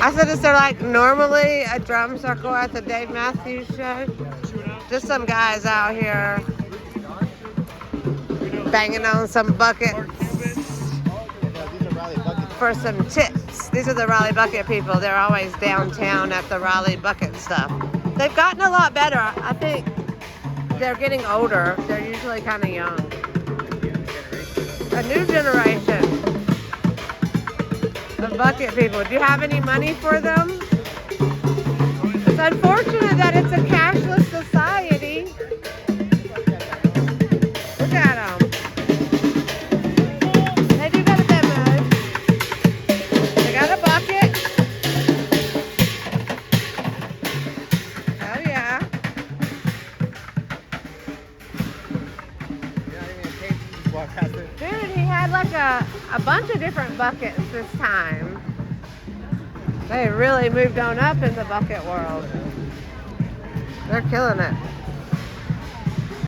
I said, is there like normally a drum circle at the Dave Matthews show? Just some guys out here banging on some buckets for some tips. These are the Raleigh bucket people. They're always downtown at the Raleigh bucket stuff. They've gotten a lot better. I think they're getting older. They're usually kind of young. A new generation of bucket people. Do you have any money for them? It's unfortunate that it's a cashless society. Look at them. They do got a demo. They got a bucket. Oh yeah. Dude, he had like a bunch of different buckets this time. They really moved on up in the bucket world. They're killing it.